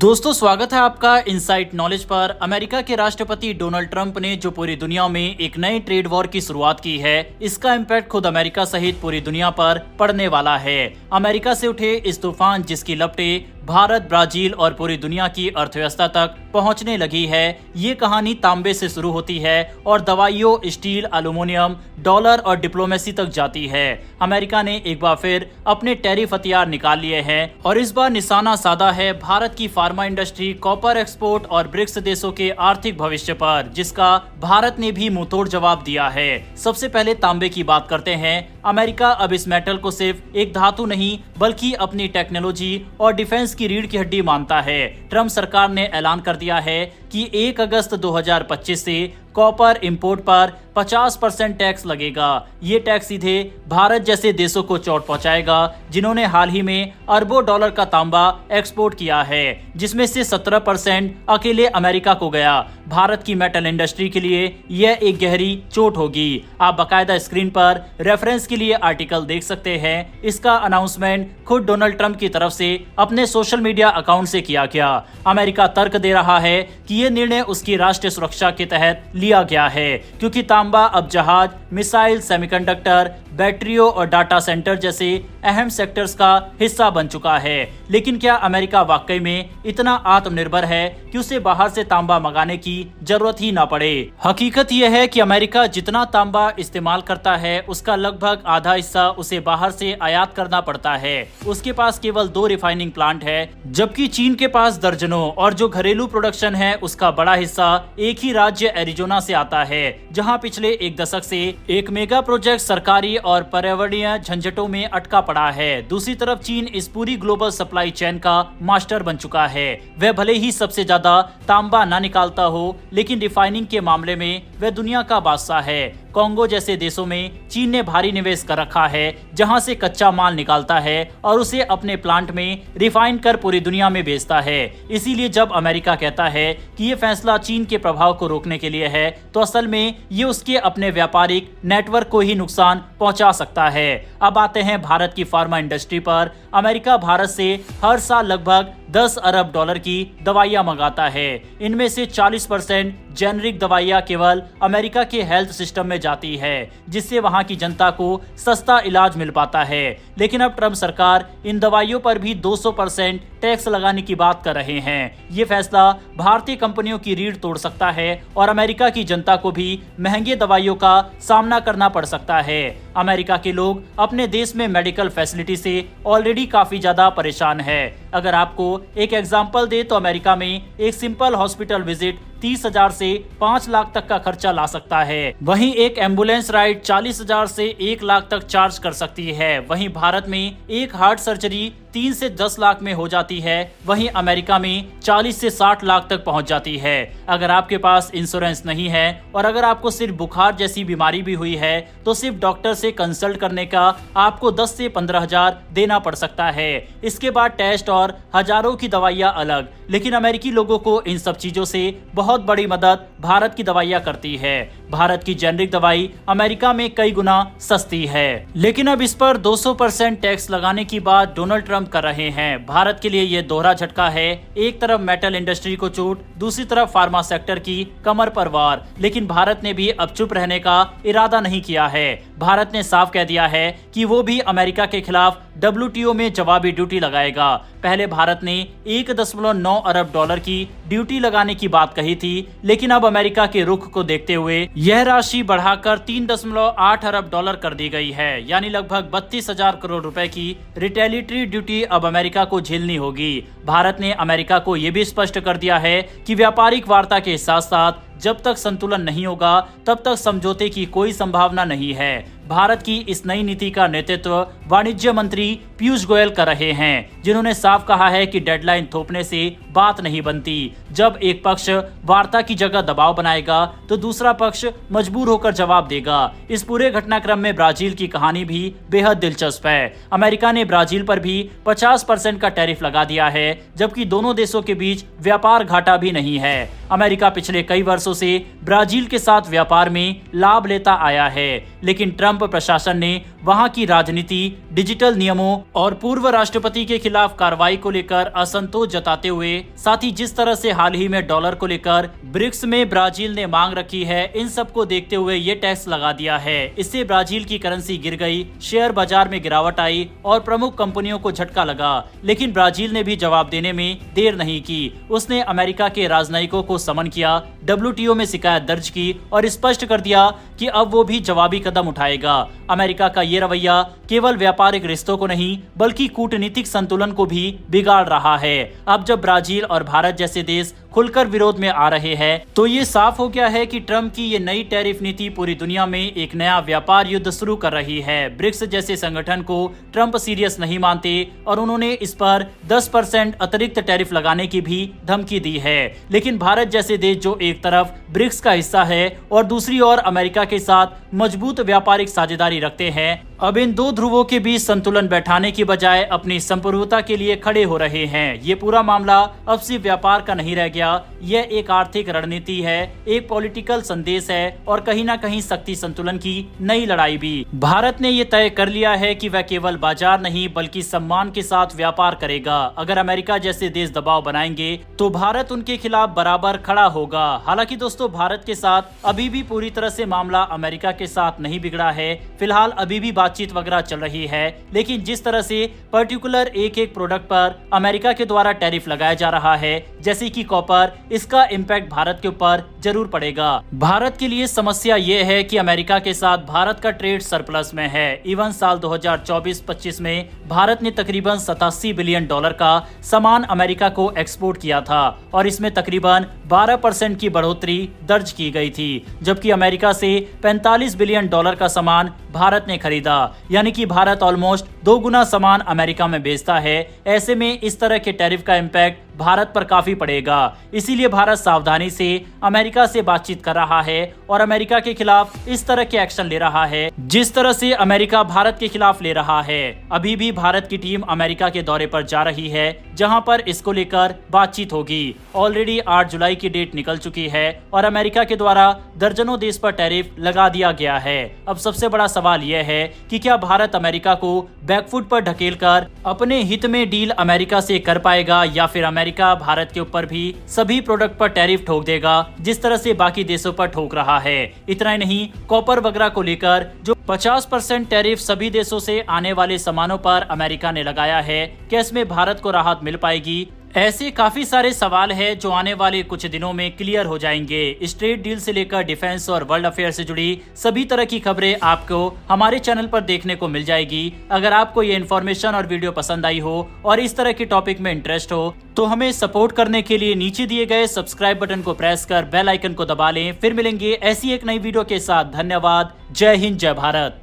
दोस्तों स्वागत है आपका इनसाइट नॉलेज पर। अमेरिका के राष्ट्रपति डोनाल्ड ट्रंप ने जो पूरी दुनिया में एक नए ट्रेड वॉर की शुरुआत की है, इसका इम्पैक्ट खुद अमेरिका सहित पूरी दुनिया पर पड़ने वाला है। अमेरिका से उठे इस तूफान जिसकी लपटें भारत, ब्राजील और पूरी दुनिया की अर्थव्यवस्था तक पहुंचने लगी है। ये कहानी तांबे से शुरू होती है और दवाइयों, स्टील, एल्युमिनियम, डॉलर और डिप्लोमेसी तक जाती है। अमेरिका ने एक बार फिर अपने टैरिफ हथियार निकाल लिए हैं और इस बार निशाना साधा है भारत की फार्मा इंडस्ट्री, कॉपर एक्सपोर्ट और ब्रिक्स देशों के आर्थिक भविष्य पर, जिसका भारत ने भी मुंहतोड़ जवाब दिया है। सबसे पहले तांबे की बात करते हैं। अमेरिका अब इस मेटल को सिर्फ एक धातु नहीं बल्कि अपनी टेक्नोलॉजी और डिफेंस की रीढ़ की हड्डी मानता है। ट्रंप सरकार ने ऐलान कर दिया है कि 1 अगस्त 2025 से कॉपर इंपोर्ट पर 50% टैक्स लगेगा। ये टैक्स सीधे भारत जैसे देशों को चोट पहुंचाएगा जिन्होंने हाल ही में अरबों डॉलर का तांबा एक्सपोर्ट किया है, जिसमें से 17% अकेले अमेरिका को गया। भारत की मेटल इंडस्ट्री के लिए यह एक गहरी चोट होगी। आप बाकायदा स्क्रीन पर रेफरेंस के लिए आर्टिकल देख सकते हैं। इसका अनाउंसमेंट खुद डोनाल्ड ट्रंप की तरफ से अपने सोशल मीडिया अकाउंट से किया गया। अमेरिका तर्क दे रहा है कि यह निर्णय उसकी राष्ट्रीय सुरक्षा के तहत लिया गया है, क्योंकि तांबा अब जहाज, मिसाइल, सेमीकंडक्टर, बैटरियों और डाटा सेंटर जैसे अहम सेक्टर्स का हिस्सा बन चुका है। लेकिन क्या अमेरिका वाकई में इतना आत्मनिर्भर है कि उसे बाहर से तांबा मंगाने की जरूरत ही ना पड़े? हकीकत यह है कि अमेरिका जितना तांबा इस्तेमाल करता है उसका लगभग आधा हिस्सा उसे बाहर से आयात करना पड़ता है। उसके पास केवल 2 रिफाइनिंग प्लांट है, जबकि चीन के पास दर्जनों, और जो घरेलू प्रोडक्शन है उसका बड़ा हिस्सा एक ही राज्य एरिजोना से आता है, जहां पिछले 1 दशक से एक मेगा प्रोजेक्ट सरकारी और पर्यावरणीय झंझटों में अटका पड़ा है। दूसरी तरफ चीन इस पूरी ग्लोबल सप्लाई चेन का मास्टर बन चुका है। वह भले ही सबसे ज्यादा तांबा ना निकालता हो, लेकिन रिफाइनिंग के मामले में वह दुनिया का बादशाह है। कांगो जैसे देशों में चीन ने भारी निवेश कर रखा है, जहां से कच्चा माल निकालता है और उसे अपने प्लांट में रिफाइन कर पूरी दुनिया में बेचता है। इसीलिए जब अमेरिका कहता है कि ये फैसला चीन के प्रभाव को रोकने के लिए है, तो असल में ये उसके अपने व्यापारिक नेटवर्क को ही नुकसान पहुंचा सकता है। अब आते हैं भारत की फार्मा इंडस्ट्री पर। अमेरिका भारत से हर साल लगभग 10 अरब डॉलर की दवाइयां मंगाता है। इनमें से 40% जेनरिक दवाइयां केवल अमेरिका के हेल्थ सिस्टम में जाती है, जिससे वहां की जनता को सस्ता इलाज मिल पाता है। लेकिन अब ट्रंप सरकार इन दवाइयों पर भी 200% टैक्स लगाने की बात कर रहे हैं। ये फैसला भारतीय कंपनियों की रीढ़ तोड़ सकता है और अमेरिका की जनता को भी महंगे दवाइयों का सामना करना पड़ सकता है। अमेरिका के लोग अपने देश में मेडिकल फैसिलिटी से ऑलरेडी काफी ज्यादा परेशान है। अगर आपको एक एग्जांपल दे तो अमेरिका में एक सिंपल हॉस्पिटल विजिट 30,000 से 5 लाख तक का खर्चा ला सकता है। वहीं एक एम्बुलेंस राइड 40,000 से 1 लाख तक चार्ज कर सकती है। वहीं भारत में एक हार्ट सर्जरी 3 से 10 लाख में हो जाती है, वहीं अमेरिका में 40 से 60 लाख तक पहुंच जाती है। अगर आपके पास इंश्योरेंस नहीं है और अगर आपको सिर्फ बुखार जैसी बीमारी भी हुई है, तो सिर्फ डॉक्टर से कंसल्ट करने का आपको 10 से 15,000 देना पड़ सकता है। इसके बाद टेस्ट और हजारों की दवाइयां अलग। लेकिन अमेरिकी लोगों को इन सब चीजों से बहुत बड़ी मदद भारत की दवाइयां करती है। भारत की जेनरिक दवाई अमेरिका में कई गुना सस्ती है। लेकिन अब इस पर 200% टैक्स लगाने की बात डोनाल्ड ट्रंप कर रहे हैं। भारत के लिए यह दोहरा झटका है। एक तरफ मेटल इंडस्ट्री को चोट, दूसरी तरफ फार्मा सेक्टर की कमर पर वार। लेकिन भारत ने भी अब चुप रहने का इरादा नहीं किया है। भारत ने साफ कह दिया है कि वो भी अमेरिका के खिलाफ WTO में जवाबी ड्यूटी लगाएगा। पहले भारत ने 1.9 अरब डॉलर की ड्यूटी लगाने की बात कही थी, लेकिन अब अमेरिका के रुख को देखते हुए यह राशि बढ़ाकर 3.8 अरब डॉलर कर दी गई है। यानी लगभग 32,000 करोड़ रुपए की रिटेलिटरी ड्यूटी अब अमेरिका को झेलनी होगी। भारत ने अमेरिका को यह भी स्पष्ट कर दिया है कि व्यापारिक वार्ता के साथ साथ जब तक संतुलन नहीं होगा तब तक समझौते की कोई संभावना नहीं है। भारत की इस नई नीति का नेतृत्व वाणिज्य मंत्री पीयूष गोयल कर रहे हैं, जिन्होंने साफ कहा है कि डेडलाइन थोपने से बात नहीं बनती। जब एक पक्ष वार्ता की जगह दबाव बनाएगा तो दूसरा पक्ष मजबूर होकर जवाब देगा। इस पूरे घटनाक्रम में ब्राजील की कहानी भी बेहद दिलचस्प है। अमेरिका ने ब्राजील पर भी 50% का टैरिफ लगा दिया है, जबकि दोनों देशों के बीच व्यापार घाटा भी नहीं है। अमेरिका पिछले कई वर्षों से ब्राजील के साथ व्यापार में लाभ लेता आया है, लेकिन ट्रंप प्रशासन ने वहां की राजनीति, डिजिटल नियमों और पूर्व राष्ट्रपति के खिलाफ कार्रवाई को लेकर असंतोष जताते हुए, साथ ही जिस तरह से हाल ही में डॉलर को लेकर ब्रिक्स में ब्राजील ने मांग रखी है, इन सब को देखते हुए ये टैक्स लगा दिया है। इससे ब्राजील की करेंसी गिर गई, शेयर बाजार में गिरावट आई और प्रमुख कंपनियों को झटका लगा। लेकिन ब्राजील ने भी जवाब देने में देर नहीं की। उसने अमेरिका के राजनयिकों को समन किया, WTO में शिकायत दर्ज की और स्पष्ट कर दिया कि अब वो भी जवाबी कदम उठाएगा। अमेरिका का ये रवैया केवल व्यापारिक रिश्तों को नहीं बल्कि कूटनीतिक संतुलन को भी बिगाड़ रहा है। अब जब ब्राजील और भारत जैसे देश खुलकर विरोध में आ रहे हैं, तो ये साफ हो गया है कि ट्रंप की ये नई टैरिफ नीति पूरी दुनिया में एक नया व्यापार युद्ध शुरू कर रही है। ब्रिक्स जैसे संगठन को ट्रंप सीरियस नहीं मानते और उन्होंने इस पर 10% अतिरिक्त टैरिफ लगाने की भी धमकी दी है। लेकिन भारत जैसे देश जो एक तरफ ब्रिक्स का हिस्सा है और दूसरी ओर अमेरिका के साथ मजबूत व्यापारिक साझेदारी रखते हैं, अब इन दो ध्रुवों के बीच संतुलन बैठाने की बजाय अपनी संप्रभुता के लिए खड़े हो रहे हैं। ये पूरा मामला अब सिर्फ व्यापार का नहीं रह गया, यह एक आर्थिक रणनीति है, एक पॉलिटिकल संदेश है और कहीं ना कहीं शक्ति संतुलन की नई लड़ाई भी। भारत ने ये तय कर लिया है कि वह केवल बाजार नहीं बल्कि सम्मान के साथ व्यापार करेगा। अगर अमेरिका जैसे देश दबाव बनाएंगे तो भारत उनके खिलाफ बराबर खड़ा होगा। हालांकि दोस्तों, भारत के साथ अभी भी पूरी तरह से मामला अमेरिका के साथ नहीं बिगड़ा है। फिलहाल अभी भी बातचीत वगैरह चल रही है, लेकिन जिस तरह से पर्टिकुलर एक प्रोडक्ट पर अमेरिका के द्वारा टैरिफ लगाया जा रहा है, जैसे कि कॉपर, इसका इम्पैक्ट भारत के ऊपर जरूर पड़ेगा। भारत के लिए समस्या ये है कि अमेरिका के साथ भारत का ट्रेड सरप्लस में है। इवन साल 2024-25 में भारत ने तकरीबन $87 बिलियन का सामान अमेरिका को एक्सपोर्ट किया था और इसमें तकरीबन 12% की बढ़ोतरी दर्ज की गई थी, जबकि अमेरिका से $45 बिलियन का सामान भारत ने खरीदा। यानी कि भारत ऑलमोस्ट 2 गुना सामान अमेरिका में बेचता है। ऐसे में इस तरह के टैरिफ का इम्पैक्ट भारत पर काफी पड़ेगा। इसीलिए भारत सावधानी से अमेरिका से बातचीत कर रहा है और अमेरिका के खिलाफ इस तरह के एक्शन ले रहा है जिस तरह से अमेरिका भारत के खिलाफ ले रहा है। अभी भी भारत की टीम अमेरिका के दौरे पर जा रही है, जहां पर इसको लेकर बातचीत होगी। ऑलरेडी 8 जुलाई की डेट निकल चुकी है और अमेरिका के द्वारा दर्जनों देश पर टैरिफ लगा दिया गया है। अब सबसे बड़ा सवाल यह है कि क्या भारत अमेरिका को बैकफुट पर ढकेलकर अपने हित में डील अमेरिका से कर पाएगा, या फिर अमेरिका भारत के ऊपर भी सभी प्रोडक्ट पर टैरिफ ठोक देगा जिस तरह से बाकी देशों पर ठोक रहा है। इतना ही नहीं, कॉपर वगैरह को लेकर जो 50% टैरिफ सभी देशों से आने वाले सामानों पर अमेरिका ने लगाया है, क्या इसमें भारत को राहत मिल पाएगी? ऐसे काफी सारे सवाल हैं जो आने वाले कुछ दिनों में क्लियर हो जाएंगे। इस ट्रेड डील से लेकर डिफेंस और वर्ल्ड अफेयर से जुड़ी सभी तरह की खबरें आपको हमारे चैनल पर देखने को मिल जाएगी। अगर आपको ये इन्फॉर्मेशन और वीडियो पसंद आई हो और इस तरह के टॉपिक में इंटरेस्ट हो, तो हमें सपोर्ट करने के लिए नीचे दिए गए सब्सक्राइब बटन को प्रेस कर बेल आइकन को दबा लें। फिर मिलेंगे ऐसी एक नई वीडियो के साथ। धन्यवाद। जय हिंद, जय भारत।